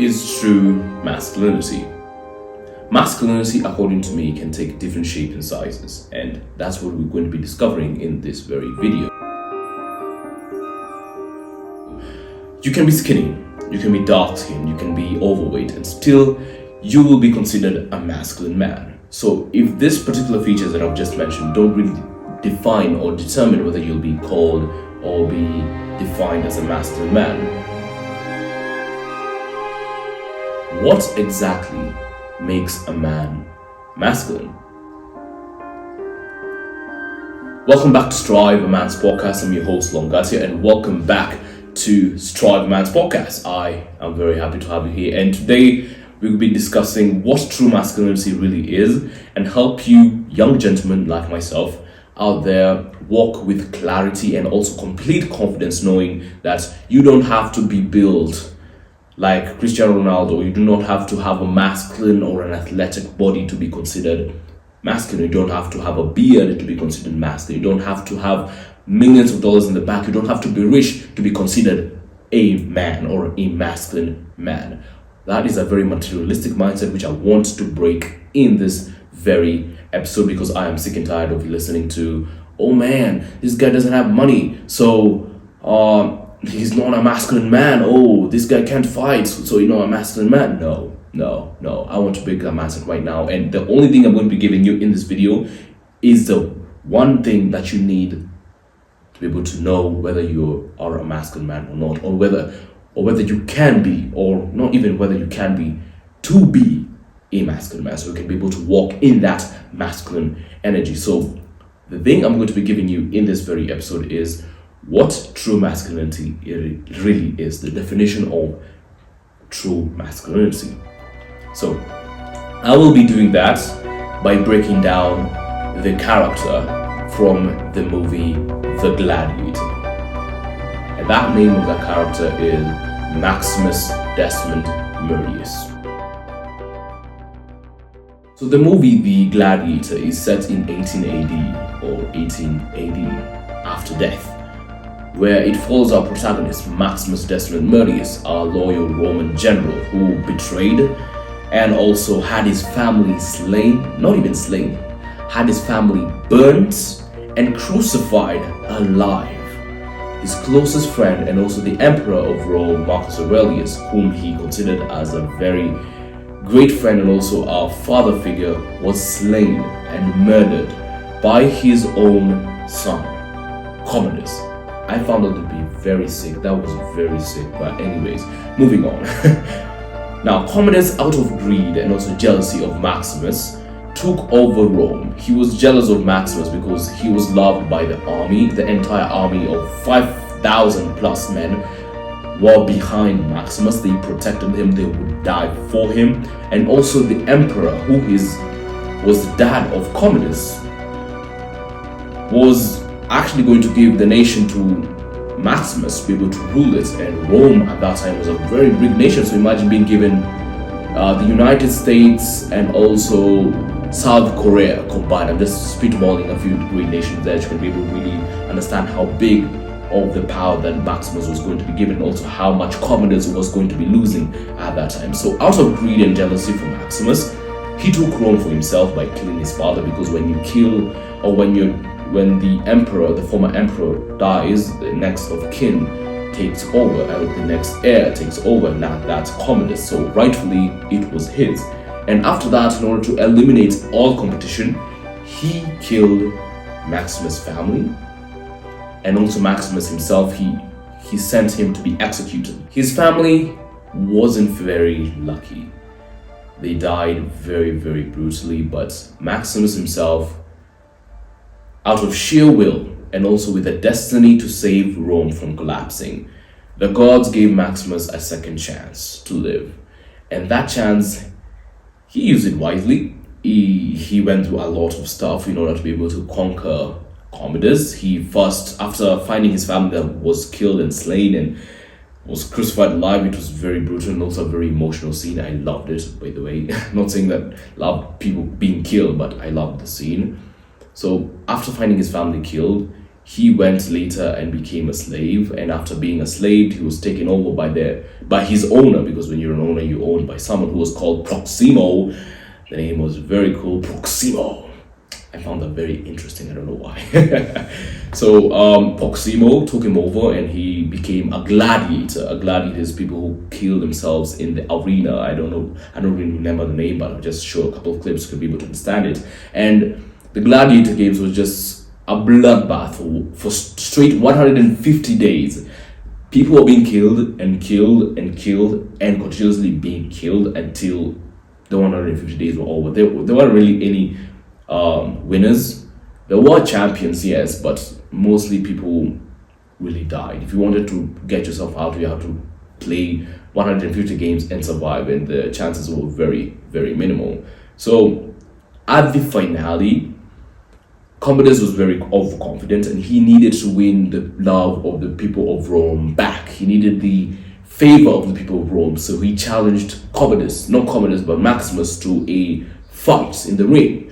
is true masculinity? Masculinity, according to me, can take different shapes and sizes, and that's what we're going to be discovering in this very video. You can be skinny, you can be dark-skinned, you can be overweight, and still you will be considered a masculine man. So if these particular features that I've just mentioned don't really define or determine whether you'll be called or be defined as a masculine man, what exactly makes a man masculine? Welcome back to Strive a Man's Podcast. I'm your host Gladiator, and welcome back to Strive a Man's Podcast. I am very happy to have you here, and today we will be discussing what true masculinity really is and help you young gentlemen like myself out there walk with clarity and also complete confidence, knowing that you don't have to be built like Cristiano Ronaldo. You do not have to have a masculine or an athletic body to be considered masculine. You don't have to have a beard to be considered masculine. You don't have to have millions of dollars in the bank. You don't have to be rich to be considered a man or a masculine man. That is a very materialistic mindset which I want to break in this very episode, because I am sick and tired of listening to, oh man, this guy doesn't have money, so he's not a masculine man. Oh, this guy can't fight, so you're not a masculine man. No. I want to break that mindset right now. And the only thing I'm going to be giving you in this video is the one thing that you need to be able to know whether you are a masculine man or not, or whether you can be, or not even whether you can be, to be a masculine man, so you can be able to walk in that masculine energy. So the thing I'm going to be giving you in this very episode is what true masculinity really is, the definition of true masculinity. So I will be doing that by breaking down the character from the movie The Gladiator. And that name of that character is Maximus Desmond Merius. So the movie The Gladiator is set in 18 AD or 18 AD after death, where it follows our protagonist Maximus Desmond Merius, a loyal Roman general who betrayed and also had his family slain, had his family burnt and crucified alive. His closest friend and also the emperor of Rome, Marcus Aurelius, whom he considered as a very great friend and also a father figure, was slain and murdered by his own son, Commodus. I found that to be very sick. That was very sick. But anyways, moving on. Now, Commodus, out of greed and also jealousy of Maximus, took over Rome. He was jealous of Maximus because he was loved by the army. The entire army of 5,000 plus men were behind Maximus. They protected him. They would die for him. And also the emperor, who was the dad of Commodus, was actually going to give the nation to Maximus to be able to rule it. And Rome at that time was a very big nation. So imagine being given the United States and also South Korea combined. I'm just spitballing a few great nations there. You can be able to really understand how big of the power that Maximus was going to be given, also how much Commodus was going to be losing at that time. So out of greed and jealousy for Maximus, he took Rome for himself by killing his father, because when you kill, or when the emperor, the former emperor, dies, the next of kin takes over, and the next heir takes over, and that's Commodus. So rightfully it was his. And after that, in order to eliminate all competition, he killed Maximus' family, and also Maximus himself. He sent him to be executed. His family wasn't very lucky. They died very, very brutally, but Maximus himself, out of sheer will and also with a destiny to save Rome from collapsing, the gods gave Maximus a second chance to live. And that chance, he used it wisely. He went through a lot of stuff in order to be able to conquer Commodus. He first, after finding his family that was killed and slain and was crucified alive, it was very brutal and also a very emotional scene. I loved it, by the way. Not saying that I love people being killed, but I loved the scene. So after finding his family killed, he went later and became a slave, and after being a slave, he was taken over by his owner, because when you're an owner, you're owned by someone who was called Proximo. The name was very cool, Proximo. I found that very interesting. I don't know why. So Proximo took him over, and he became a gladiator. A gladiator is people who kill themselves in the arena. I don't know. I don't really remember the name, but I'll just show a couple of clips to be able to understand it. And the gladiator games was just a bloodbath for straight 150 days. People were being killed and killed and killed and continuously being killed until the 150 days were over. There weren't really any winners. There were champions, yes, but mostly people really died. If you wanted to get yourself out, you had to play 150 games and survive, and the chances were very, very minimal. So at the finale, Commodus was very overconfident, and he needed to win the love of the people of Rome back. He needed the favor of the people of Rome, so he challenged Maximus to a fight in the ring,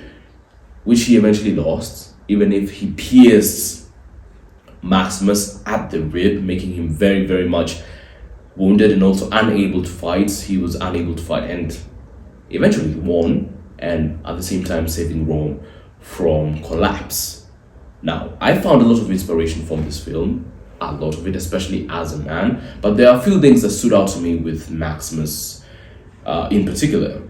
which he eventually lost, even if he pierced Maximus at the rib, making him very, very much wounded and also unable to fight. He was unable to fight, and eventually he won, and at the same time saving Rome from collapse. Now, I found a lot of inspiration from this film, a lot of it, especially as a man, but there are a few things that stood out to me with Maximus in particular.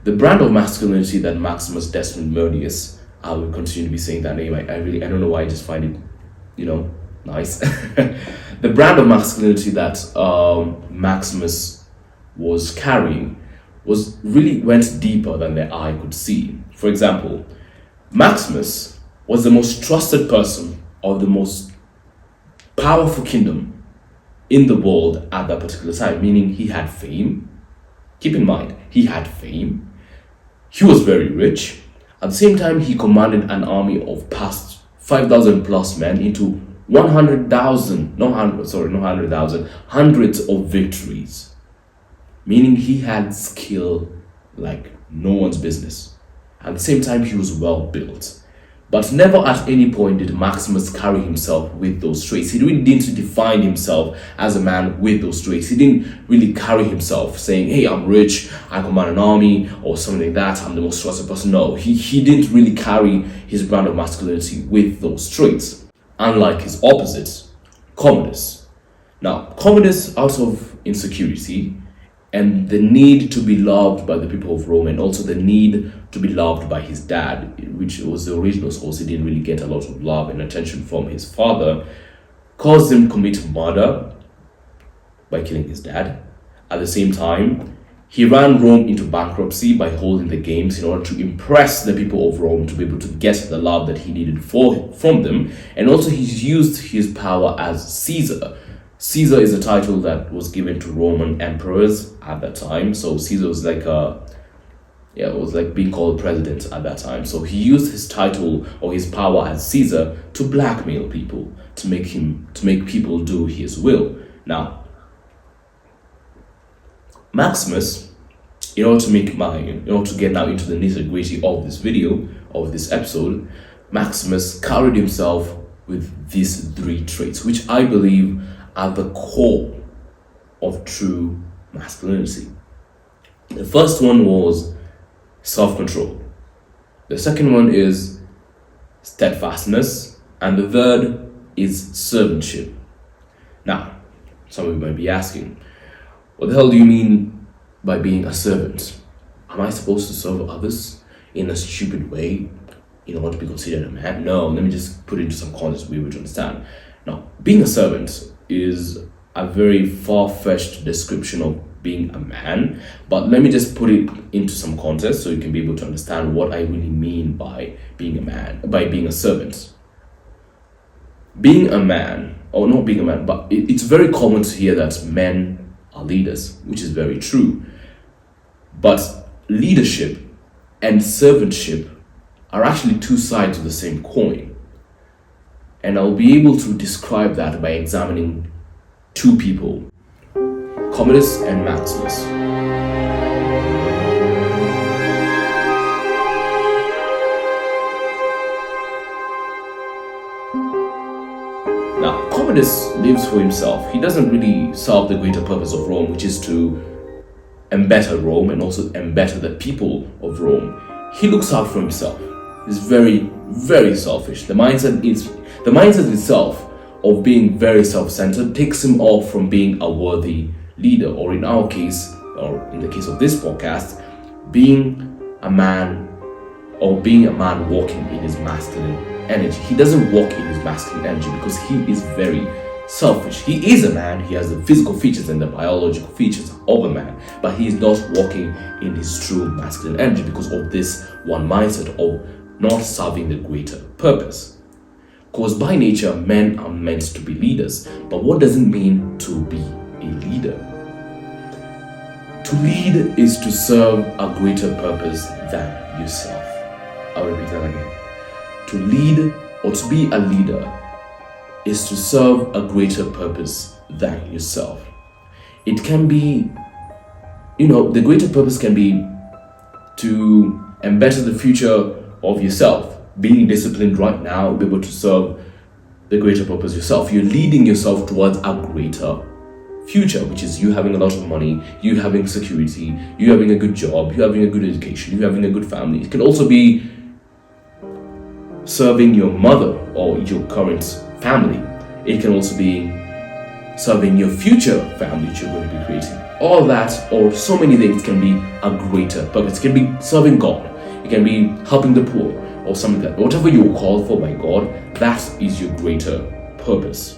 The brand of masculinity that Maximus Decimus Murdius, I will continue to be saying that name. I don't know why, I just find it, nice. The brand of masculinity that Maximus was carrying went deeper than the eye could see. For example, Maximus was the most trusted person of the most powerful kingdom in the world at that particular time, meaning he had fame. Keep in mind, he had fame. He was very rich. At the same time, he commanded an army of past 5,000 plus men into 100,000 of victories, meaning he had skill like no one's business. At the same time, he was well built. But never at any point did Maximus carry himself with those traits. He really didn't define himself as a man with those traits. He didn't really carry himself saying, hey, I'm rich, I command an army, or something like that, I'm the most trusted person. No, he didn't really carry his brand of masculinity with those traits. Unlike his opposite, Commodus. Now, Commodus, out of insecurity and the need to be loved by the people of Rome, and also the need to be loved by his dad, which was the original source, he didn't really get a lot of love and attention from his father, caused him to commit murder by killing his dad. At the same time, he ran Rome into bankruptcy by holding the games in order to impress the people of Rome to be able to get the love that he needed from them. And also he used his power as Caesar. Caesar is a title that was given to Roman emperors at that time. So Caesar was like it was like being called president at that time. So he used his title or his power as Caesar to blackmail people, to make people do his will. Now, Maximus, in order to get now into the nitty-gritty of this video, of this episode, Maximus carried himself with these three traits, which I believe are the core of true masculinity. The first one was self-control. The second one is steadfastness. And the third is servantship. Now, some of you might be asking, what the hell do you mean by being a servant? Am I supposed to serve others in a stupid way in order to be considered a man? No, let me just put it into some context to be able to understand. Now, being a servant is a very far-fetched description of being a man, but let me just put it into some context so you can be able to understand what I really mean by being a man, by being a servant. Being a man, or not being a man, but it's very common to hear that men are leaders, which is very true. But leadership and servantship are actually two sides of the same coin. And I'll be able to describe that by examining two people, Commodus and Maximus. Commodus lives for himself. He doesn't really serve the greater purpose of Rome, which is to embetter Rome and also embetter the people of Rome. He looks out for himself. He's very, very selfish. The mindset itself of being very self-centered takes him off from being a worthy leader, or in our case, or in the case of this podcast, being a man walking in his masculine energy. He doesn't walk in his masculine energy because he is very selfish. He is a man, he has the physical features and the biological features of a man, but he is not walking in his true masculine energy because of this one mindset of not serving the greater purpose. Because by nature, men are meant to be leaders, but what does it mean to be a leader? To lead is to serve a greater purpose than yourself. I'll repeat that again. To lead or to be a leader is to serve a greater purpose than yourself. It can be, the greater purpose can be to embetter the future of yourself. Being disciplined right now, be able to serve the greater purpose yourself. You're leading yourself towards a greater future, which is you having a lot of money, you having security, you having a good job, you having a good education, you having a good family. It can also be serving your mother or your current family. It can also be serving your future family that you're going to be creating. All that, or so many things, can be a greater purpose. It can be serving God. It can be helping the poor or something like that. Whatever you're called for by God, that is your greater purpose.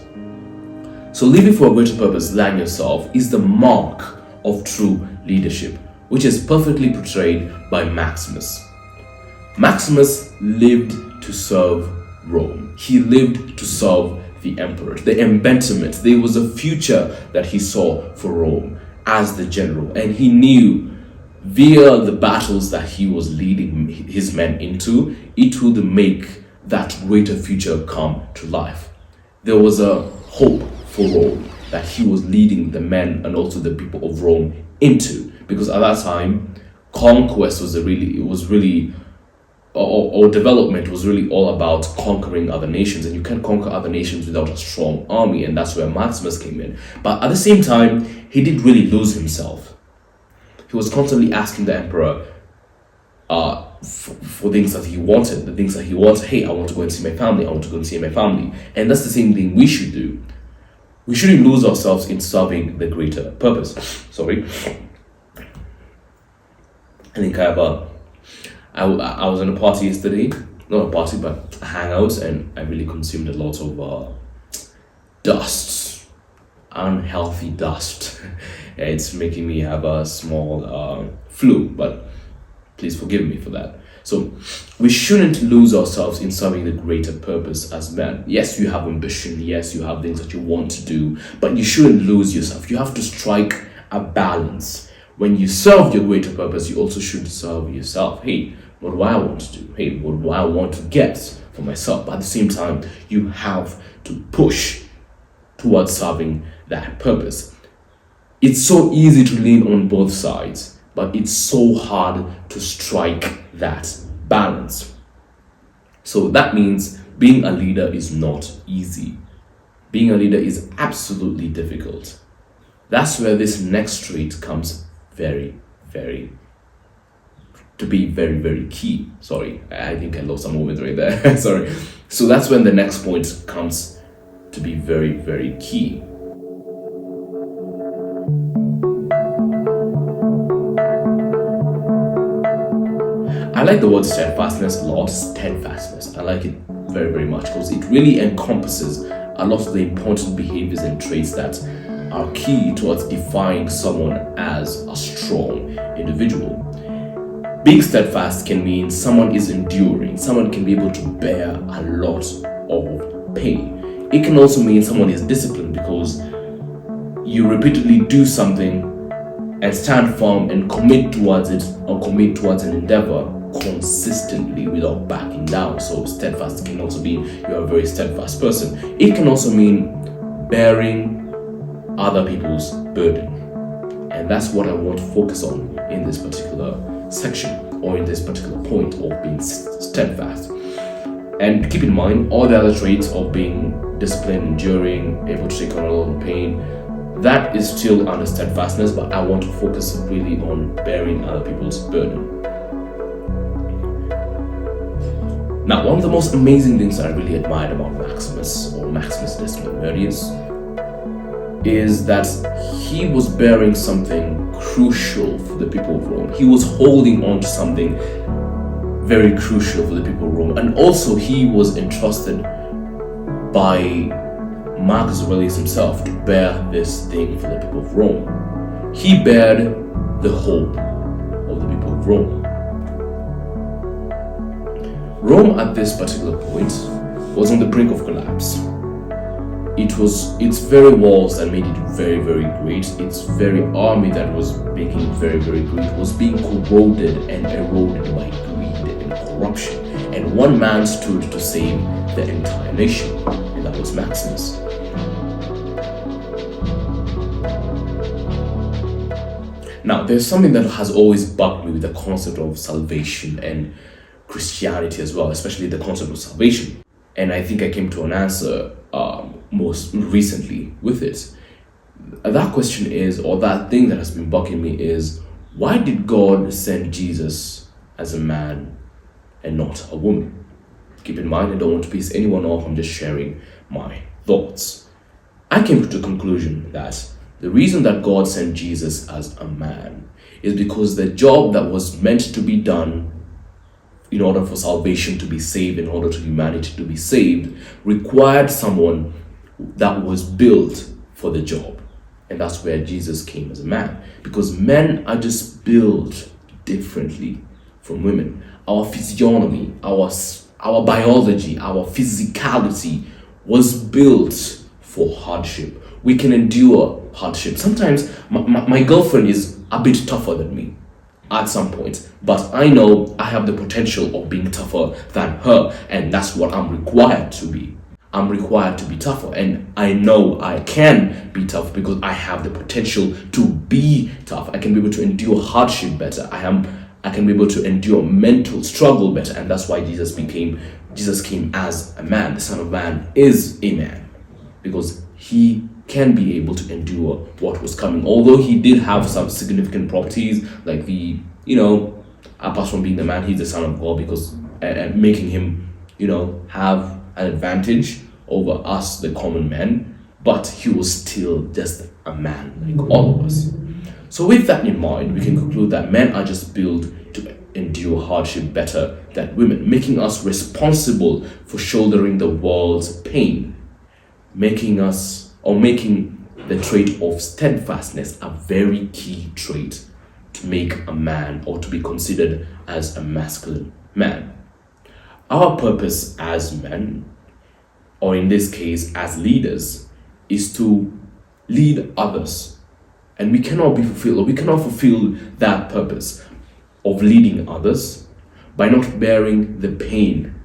So living for a greater purpose than yourself is the mark of true leadership, which is perfectly portrayed by Maximus. Maximus lived to serve Rome. He lived to serve the emperor, the embetterment. There was a future that he saw for Rome as the general, and he knew via the battles that he was leading his men into, it would make that greater future come to life. There was a hope for Rome that he was leading the men and also the people of Rome into, because at that time, conquest was development was really all about conquering other nations, and you can't conquer other nations without a strong army, and that's where Maximus came in. But at the same time, he didn't really lose himself. He was constantly asking the emperor for things that he wanted, the things that he wanted. Hey, I want to go and see my family. I want to go and see my family. And that's the same thing we should do. We shouldn't lose ourselves in serving the greater purpose. Sorry. I think I was in a party yesterday. Not a party, but a hangout, and I really consumed a lot of dust. Unhealthy dust. It's making me have a small flu, but please forgive me for that. So we shouldn't lose ourselves in serving the greater purpose as men. Yes, you have ambition. Yes, you have things that you want to do, but you shouldn't lose yourself. You have to strike a balance. When you serve your greater purpose, you also should serve yourself. Hey, what do I want to do? Hey, what do I want to get for myself? But at the same time, you have to push towards serving that purpose. It's so easy to lean on both sides, but it's so hard to strike that balance. So that means being a leader is not easy. Being a leader is absolutely difficult. That's where this next trait comes very, very key. Sorry, I think I lost a moment right there. Sorry. So that's when the next point comes to be very, very key. I like the word steadfastness a lot. Steadfastness. I like it very, very much because it really encompasses a lot of the important behaviors and traits that are key towards defining someone as a strong individual. Being steadfast can mean someone is enduring. Someone can be able to bear a lot of pain. It can also mean someone is disciplined because you repeatedly do something and stand firm and commit towards it or commit towards an endeavor consistently without backing down. So steadfast can also mean you're a very steadfast person. It can also mean bearing other people's burden. And that's what I want to focus on in this particular section or in this particular point of being steadfast. And keep in mind, all the other traits of being disciplined, enduring, able to take on a lot of pain, that is still under steadfastness, but I want to focus really on bearing other people's burden. Now, one of the most amazing things that I really admired about Maximus, or Maximus Decimus Meridius, is that he was bearing something crucial for the people of Rome. He was holding on to something very crucial for the people of Rome. And also he was entrusted by Marcus Aurelius himself to bear this thing for the people of Rome. He bared the hope of the people of Rome. Rome at this particular point was on the brink of collapse. It was its very walls that made it very, very great. Its very army that was making it very, very great was being corroded and eroded by greed and corruption. And one man stood to save the entire nation, and that was Maximus. Now, there's something that has always bugged me with the concept of salvation and Christianity as well, especially the concept of salvation. And I think I came to an answer most recently with it. That question is, or that thing that has been bugging me is, why did God send Jesus as a man and not a woman? Keep in mind, I don't want to piss anyone off, I'm just sharing my thoughts. I came to the conclusion that the reason that God sent Jesus as a man is because the job that was meant to be done in order for salvation to be saved, in order for humanity to be saved, required someone that was built for the job. And that's where Jesus came as a man. Because men are just built differently from women. Our physiognomy, our biology, our physicality was built for hardship. We can endure hardship. Sometimes my girlfriend is a bit tougher than me at some point, but I know I have the potential of being tougher than her, and that's what I'm required to be. I'm required to be tougher, and I know I can be tough because I have the potential to be tough. I can be able to endure hardship better. I can be able to endure mental struggle better, and that's why Jesus came as a man. The Son of Man is a man because he can be able to endure what was coming. Although he did have some significant properties, like apart from being the man, he's the Son of God, because making him, have an advantage over us, the common men. But he was still just a man, like all of us. So with that in mind, we can conclude that men are just built to endure hardship better than women, making us responsible for shouldering the world's pain, making the trait of steadfastness a very key trait to make a man, or to be considered as a masculine man. Our purpose as men, or in this case as leaders, is to lead others. And we cannot fulfill that purpose of leading others by not bearing the pain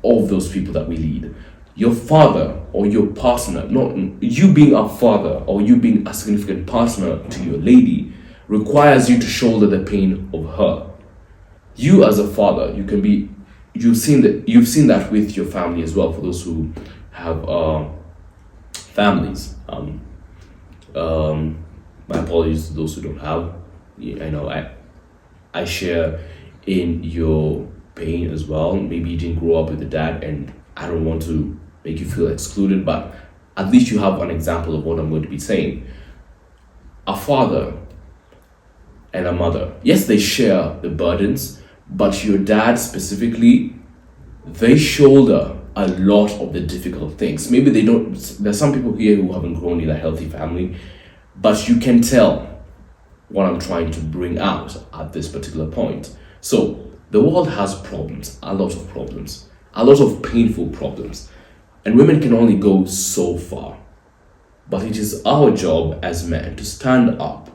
of those people that we lead. Your father or your partner, not you being a father or you being a significant partner to your lady, requires you to shoulder the pain of her. You as a father, you've seen that with your family as well. For those who have families, my apologies to those who don't have. I know I share in your pain as well. Maybe you didn't grow up with a dad, and I don't want to make you feel excluded, but at least you have an example of what I'm going to be saying. A father and a mother, yes, they share the burdens, but your dad specifically, they shoulder a lot of the difficult things. Maybe they don't. There's some people here who haven't grown in a healthy family, but you can tell what I'm trying to bring out at this particular point. So the world has problems, a lot of painful problems, and women can only go so far. But it is our job as men to stand up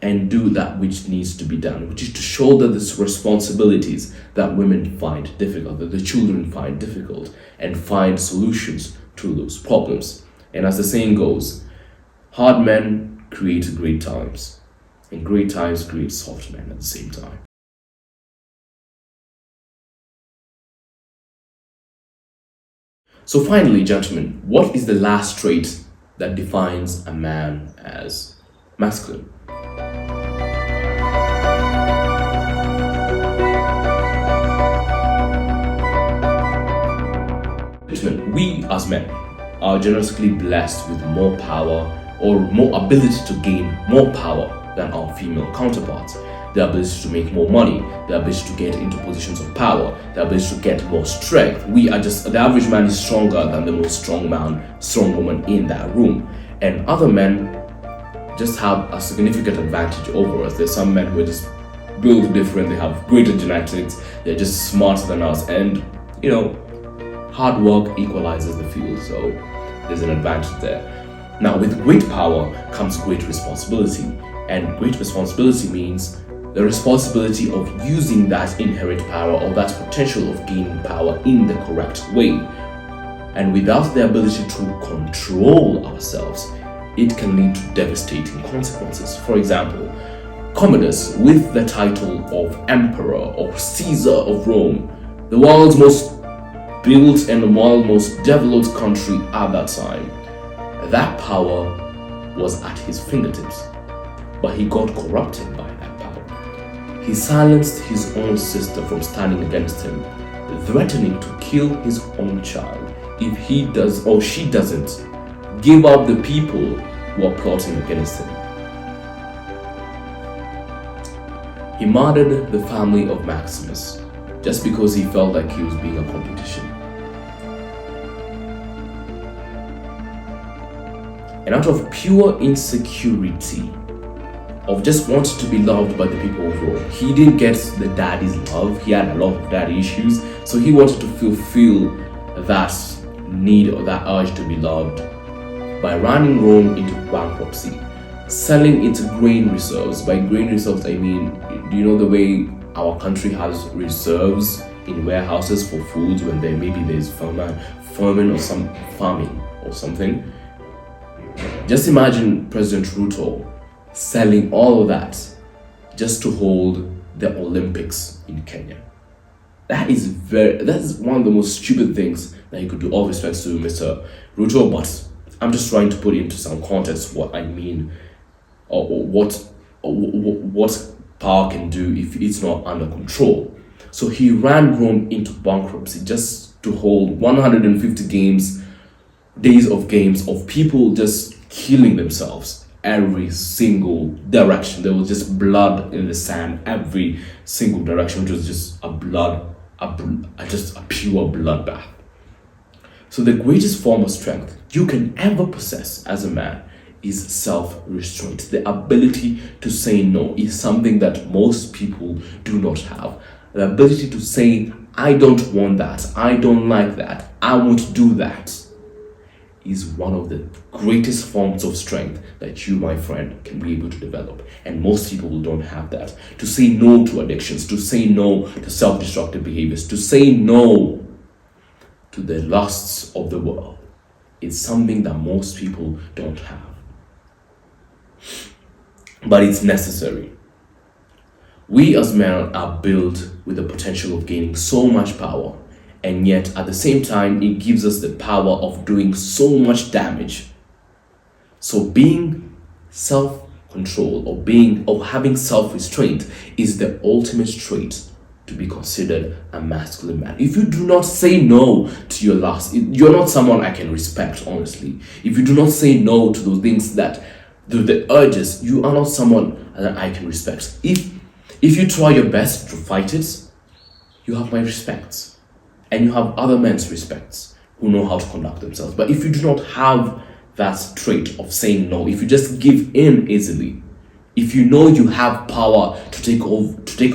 and do that which needs to be done, which is to shoulder these responsibilities that women find difficult, that the children find difficult, and find solutions to those problems. And as the saying goes, hard men create great times, and great times create soft men at the same time. So finally, gentlemen, what is the last trait that defines a man as masculine? Gentlemen, we as men are generously blessed with more power or more ability to gain more power than our female counterparts. The ability to make more money, the ability to get into positions of power, the ability to get more strength. The average man is stronger than the most strong woman in that room. And other men just have a significant advantage over us. There's some men who are just built different, they have greater genetics, they're just smarter than us, and hard work equalizes the field, so there's an advantage there. Now, with great power comes great responsibility, and great responsibility means the responsibility of using that inherent power or that potential of gaining power in the correct way. And without the ability to control ourselves, it can lead to devastating consequences. For example, Commodus, with the title of Emperor or Caesar of Rome, the world's most built and the world's most developed country at that time, that power was at his fingertips, but he got corrupted by that power. He silenced his own sister from standing against him, threatening to kill his own child if he does or she doesn't give up the people who are plotting against him. He murdered the family of Maximus just because he felt like he was being a competition. And out of pure insecurity of just wanting to be loved by the people of Rome, he didn't get the daddy's love. He had a lot of daddy issues, so he wanted to fulfill that need or that urge to be loved by running Rome into bankruptcy, selling its grain reserves. By grain reserves, I mean, do you know the way our country has reserves in warehouses for foods when there's famine or some farming or something? Just imagine President Ruto selling all of that just to hold the Olympics in Kenya. That is one of the most stupid things that you could do. All respects to Mr. Ruto, but I'm just trying to put into some context what I mean, or what power can do if it's not under control. So he ran Rome into bankruptcy just to hold 150 days of games of people just killing themselves every single direction. There was just blood in the sand every single direction, which was just a pure bloodbath. So the greatest form of strength you can ever possess as a man is self-restraint. The ability to say no is something that most people do not have. The ability to say, I don't want that, I don't like that, I won't do that, is one of the greatest forms of strength that you, my friend, can be able to develop. And most people don't have that. To say no to addictions, to say no to self-destructive behaviors, to say no to the lusts of the world, it's something that most people don't have. But it's necessary. We as men are built with the potential of gaining so much power, and yet at the same time it gives us the power of doing so much damage. So being self-control or having self-restraint is the ultimate trait to be considered a masculine man. If you do not say no to your lust, you're not someone I can respect, honestly. If you do not say no to those things the urges, you are not someone that I can respect. If you try your best to fight it, you have my respect. And you have other men's respects who know how to conduct themselves. But if you do not have that trait of saying no, if you just give in easily, if you know you have power to take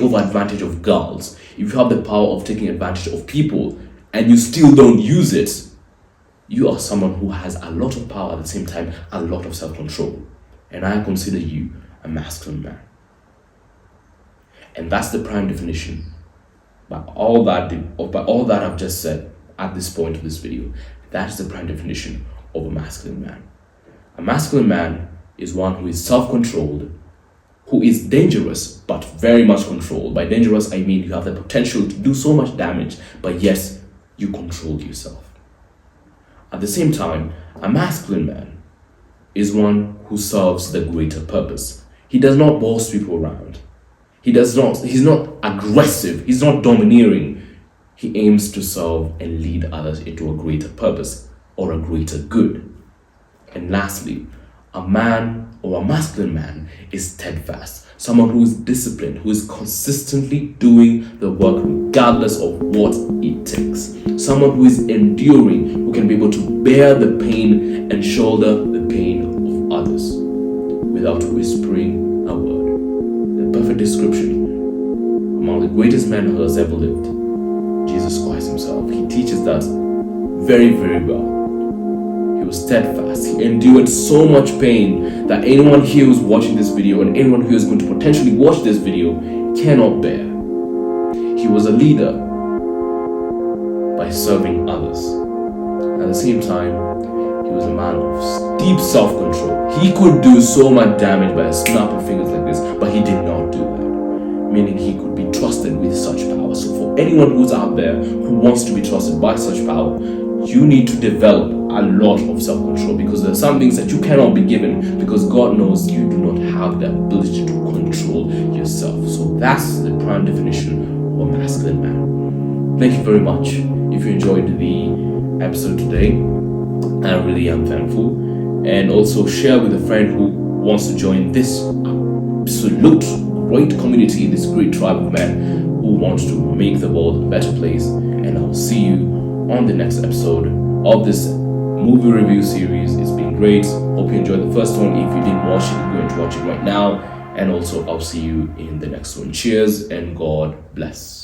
over advantage of girls, if you have the power of taking advantage of people and you still don't use it, you are someone who has a lot of power at the same time, a lot of self-control. And I consider you a masculine man. And that's the prime definition. By all that I've just said at this point of this video, that is the prime definition of a masculine man. A masculine man is one who is self-controlled, who is dangerous but very much controlled. By dangerous, I mean you have the potential to do so much damage, but yes, you control yourself. At the same time, a masculine man is one who serves the greater purpose. He does not boss people around. He's not aggressive, he's not domineering. He aims to serve and lead others into a greater purpose or a greater good. And lastly, a man or a masculine man is steadfast, someone who is disciplined, who is consistently doing the work regardless of what it takes. Someone who is enduring, who can be able to bear the pain and shoulder the pain of others without whispering a word. The perfect description among the greatest men who has ever lived, Jesus Christ himself. He teaches that very, very well. He was steadfast. He endured so much pain that anyone here who's watching this video and anyone who is going to potentially watch this video cannot bear. He was a leader by serving others. At the same time, he was a man of deep self-control. He could do so much damage by a snap of fingers like this, but he did not do that. Meaning he could be trusted with such power. So for anyone who's out there who wants to be trusted by such power, you need to develop a lot of self-control, because there are some things that you cannot be given, because God knows you do not have the ability to control yourself. So that's the prime definition of a masculine man. Thank you very much. If you enjoyed the episode today, I really am thankful. And also share with a friend who wants to join this absolute great community, this great tribe of men who wants to make the world a better place. And I'll see you on the next episode of this movie review series. It's been great. Hope you enjoyed the first one. If you didn't watch it, go and watch it right now. And also I'll see you in the next one. Cheers and God bless.